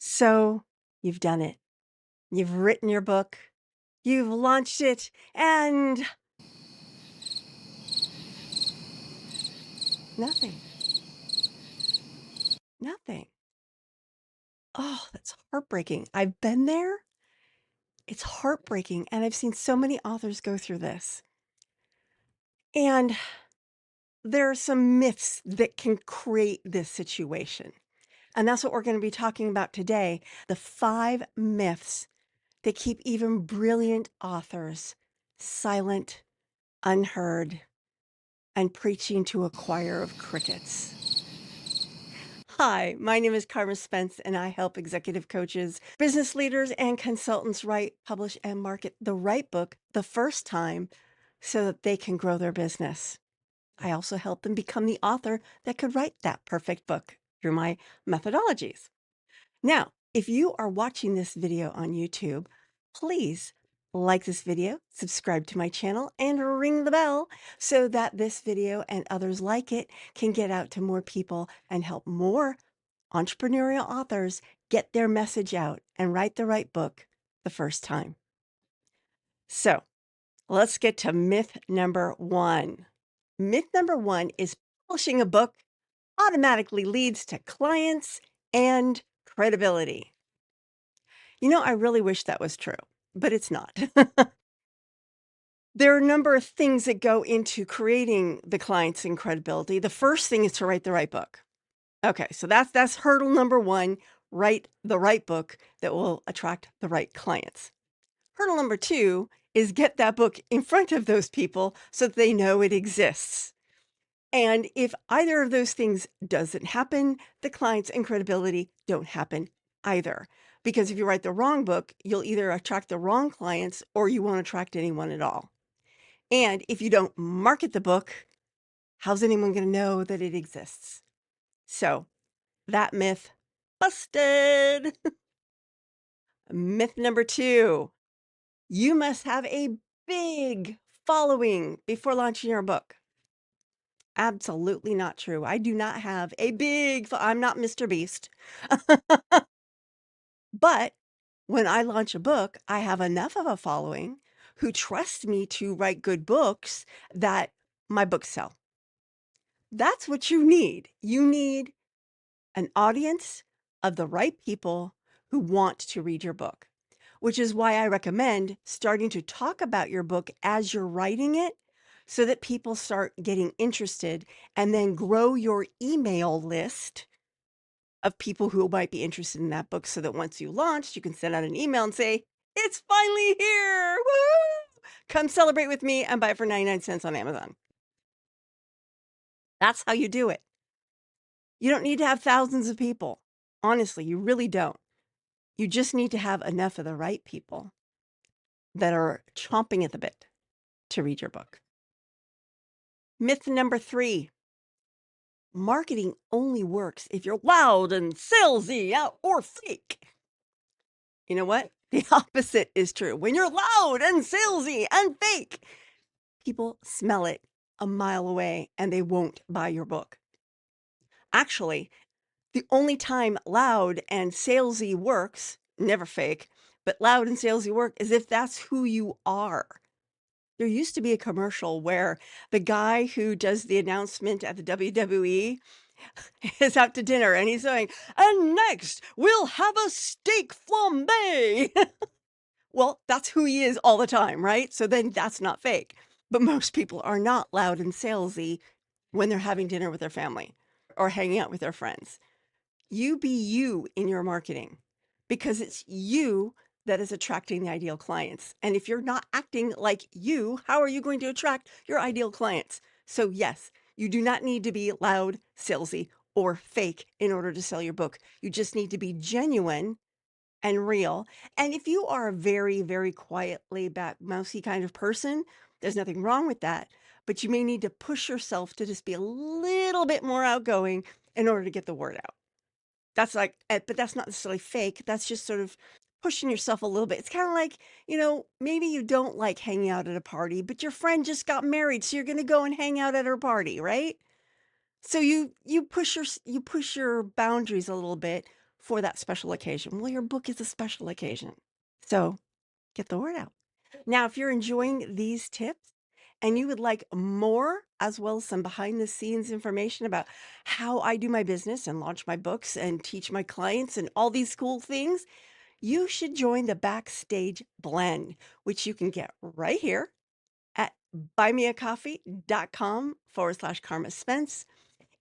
So you've done it. You've written your book, you've launched it, and nothing, nothing. Oh, that's heartbreaking. I've been there. It's heartbreaking. And I've seen so many authors go through this. And there are some myths that can create this situation. And that's what we're going to be talking about today. The 5 myths that keep even brilliant authors silent, unheard, and preaching to a choir of crickets. Hi, my name is Carma Spence, and I help executive coaches, business leaders, and consultants write, publish, and market the right book the first time so that they can grow their business. I also help them become the author that could write that perfect book through my methodologies. Now, if you are watching this video on YouTube, please like this video, subscribe to my channel, and ring the bell so that this video and others like it can get out to more people and help more entrepreneurial authors get their message out and write the right book the first time. So let's get to myth number 1. Myth number 1 is publishing a book automatically leads to clients and credibility. I really wish that was true, but it's not. There are a number of things that go into creating the clients and credibility. The first thing is to write the right book. Okay, so that's hurdle number 1, write the right book that will attract the right clients. Hurdle number 2 is get that book in front of those people so that they know it exists. And if either of those things doesn't happen, the clients and credibility don't happen either. Because if you write the wrong book, you'll either attract the wrong clients or you won't attract anyone at all. And if you don't market the book, how's anyone going to know that it exists? So that myth busted. Myth number 2, you must have a big following before launching your book. Absolutely not true. I do not have a I'm not Mr. Beast. But when I launch a book, I have enough of a following who trust me to write good books that my books sell. That's what you need. You need an audience of the right people who want to read your book, which is why I recommend starting to talk about your book as you're writing it so that people start getting interested, and then grow your email list of people who might be interested in that book so that once you launch, you can send out an email and say, "It's finally here. Woo! Come celebrate with me and buy it for 99 cents on Amazon." That's how you do it. You don't need to have thousands of people. Honestly, you really don't. You just need to have enough of the right people that are chomping at the bit to read your book. Myth number 3, marketing only works if you're loud and salesy or fake. You know what? The opposite is true. When you're loud and salesy and fake, people smell it a mile away and they won't buy your book. Actually, the only time loud and salesy works, never fake, but loud and salesy work is if that's who you are. There used to be a commercial where the guy who does the announcement at the WWE is out to dinner and he's saying, "And next, we'll have a steak flambe." Well, that's who he is all the time, right? So then that's not fake. But most people are not loud and salesy when they're having dinner with their family or hanging out with their friends. You be you in your marketing because it's you that is attracting the ideal clients. And if you're not acting like you, how are you going to attract your ideal clients? So, yes, you do not need to be loud, salesy, or fake in order to sell your book. You just need to be genuine and real. And if you are a very, very quiet, laid back, mousy kind of person, there's nothing wrong with that. But you may need to push yourself to just be a little bit more outgoing in order to get the word out. That's like, but that's not necessarily fake. That's just sort of pushing yourself a little bit. It's kind of like, maybe you don't like hanging out at a party, but your friend just got married, so you're going to go and hang out at her party, right? So you push your boundaries a little bit for that special occasion. Well, your book is a special occasion. So get the word out. Now, if you're enjoying these tips and you would like more, as well as some behind the scenes information about how I do my business and launch my books and teach my clients and all these cool things, you should join the Backstage Blend, which you can get right here at buymeacoffee.com/Carma Spence.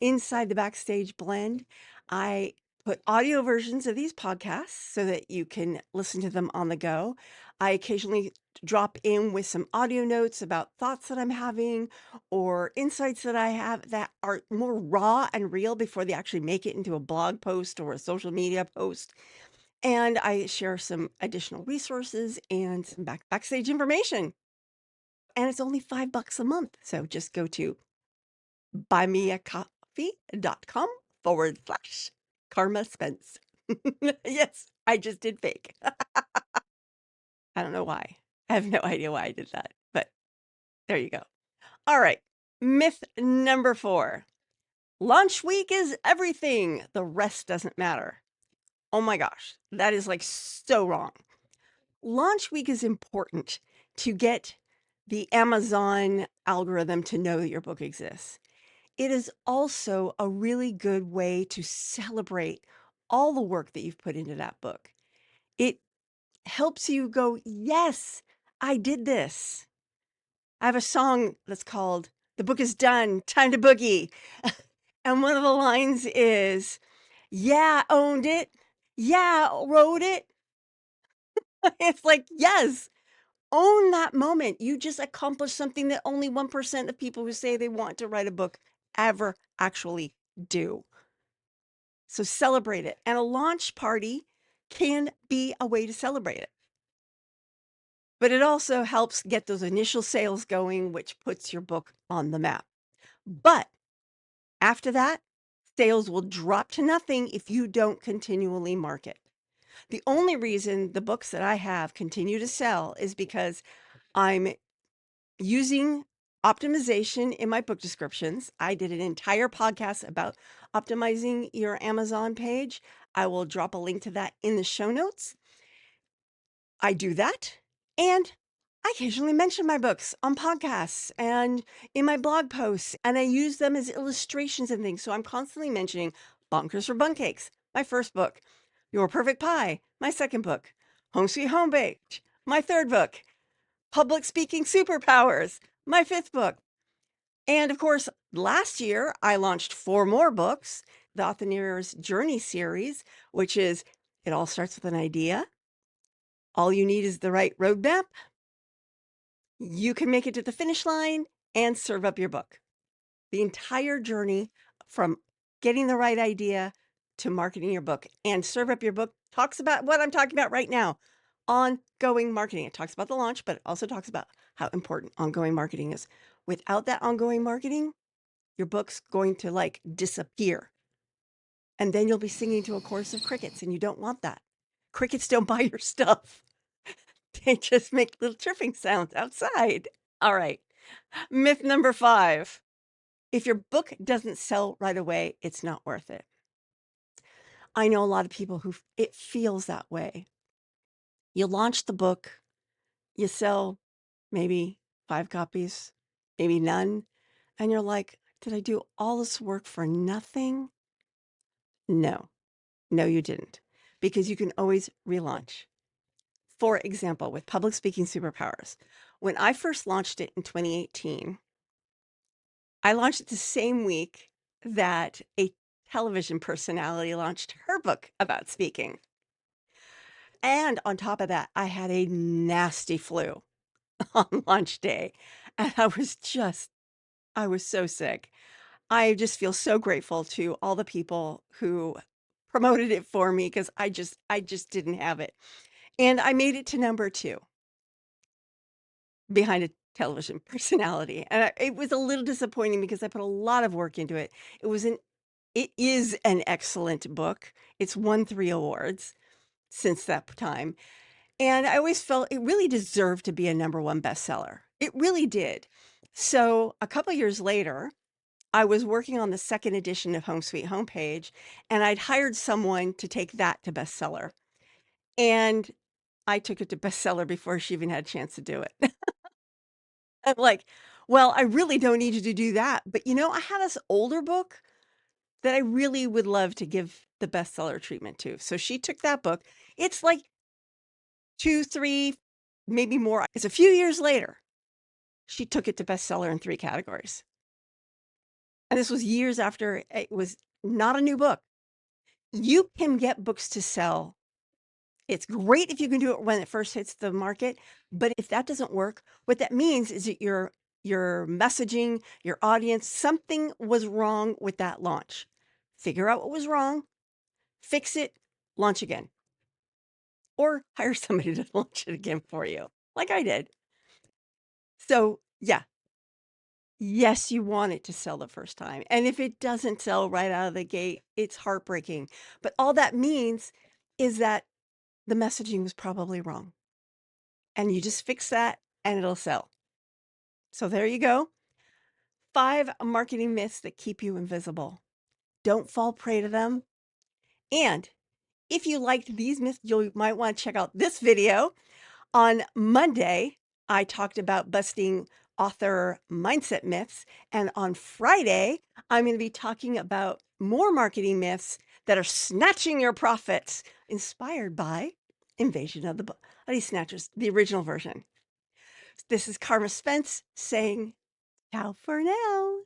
Inside the Backstage Blend, I put audio versions of these podcasts so that you can listen to them on the go. I occasionally drop in with some audio notes about thoughts that I'm having or insights that I have that are more raw and real before they actually make it into a blog post or a social media post. And I share some additional resources and some backstage information. And it's only $5 a month. So just go to buymeacoffee.com/Carma Spence. Yes, I just did fake. I don't know why. I have no idea why I did that, but there you go. All right. Myth number 4. Launch week is everything. The rest doesn't matter. Oh my gosh, that is like so wrong. Launch week is important to get the Amazon algorithm to know that your book exists. It is also a really good way to celebrate all the work that you've put into that book. It helps you go, yes, I did this. I have a song that's called The Book is Done, Time to Boogie. And one of the lines is, yeah, owned it. Yeah, wrote it. It's like, yes, own that moment. You just accomplished something that only 1% of people who say they want to write a book ever actually do. So celebrate it. And a launch party can be a way to celebrate it. But it also helps get those initial sales going, which puts your book on the map. But after that, sales will drop to nothing if you don't continually market. The only reason the books that I have continue to sell is because I'm using optimization in my book descriptions. I did an entire podcast about optimizing your Amazon page. I will drop a link to that in the show notes. I do that. And I occasionally mention my books on podcasts and in my blog posts, and I use them as illustrations and things. So I'm constantly mentioning Bonkers for Bun Cakes, my first book, Your Perfect Pie, my second book, Home Sweet Home Baked, my third book, Public Speaking Superpowers, my fifth book. And of course, last year I launched 4 more books, the Author's Journey series, which is it all starts with an idea. All you need is the right roadmap. You can make it to the finish line and serve up your book. The entire journey from getting the right idea to marketing your book and serve up your book talks about what I'm talking about right now, ongoing marketing. It talks about the launch, but it also talks about how important ongoing marketing is. Without that ongoing marketing, your book's going to like disappear. And then you'll be singing to a chorus of crickets, and you don't want that. Crickets don't buy your stuff. They just make little chirping sounds outside. All right. Myth number 5. If your book doesn't sell right away, it's not worth it. I know a lot of people who it feels that way. You launch the book, you sell maybe 5 copies, maybe none, and you're like, did I do all this work for nothing? No, no, you didn't, because you can always relaunch. For example, with Public Speaking Superpowers, when I first launched it in 2018, I launched it the same week that a television personality launched her book about speaking. And on top of that, I had a nasty flu on launch day. And I was so sick. I just feel so grateful to all the people who promoted it for me because I just didn't have it. And I made it to number 2 behind a television personality. And it was a little disappointing because I put a lot of work into it. It is an excellent book. It's won 3 awards since that time. And I always felt it really deserved to be a number 1 bestseller. It really did. So a couple years later, I was working on the second edition of Home Sweet Homepage, and I'd hired someone to take that to bestseller. And I took it to bestseller before she even had a chance to do it. I'm like, well, I really don't need you to do that. But I have this older book that I really would love to give the bestseller treatment to. So she took that book. It's like 2, 3, maybe more. It's a few years later. She took it to bestseller in 3 categories. And this was years after it was not a new book. You can get books to sell. It's great if you can do it when it first hits the market, but if that doesn't work, what that means is that your messaging, your audience, something was wrong with that launch. Figure out what was wrong, fix it, launch again. Or hire somebody to launch it again for you, like I did. So, yeah, yes, you want it to sell the first time. And if it doesn't sell right out of the gate, it's heartbreaking. But all that means is that the messaging was probably wrong. And you just fix that and it'll sell. So there you go. 5 marketing myths that keep you invisible. Don't fall prey to them. And if you liked these myths, you might want to check out this video. On Monday, I talked about busting author mindset myths. And on Friday, I'm going to be talking about more marketing myths that are snatching your profits, inspired by Invasion of the Body Snatchers, the original version. This is Carma Spence saying ciao for now.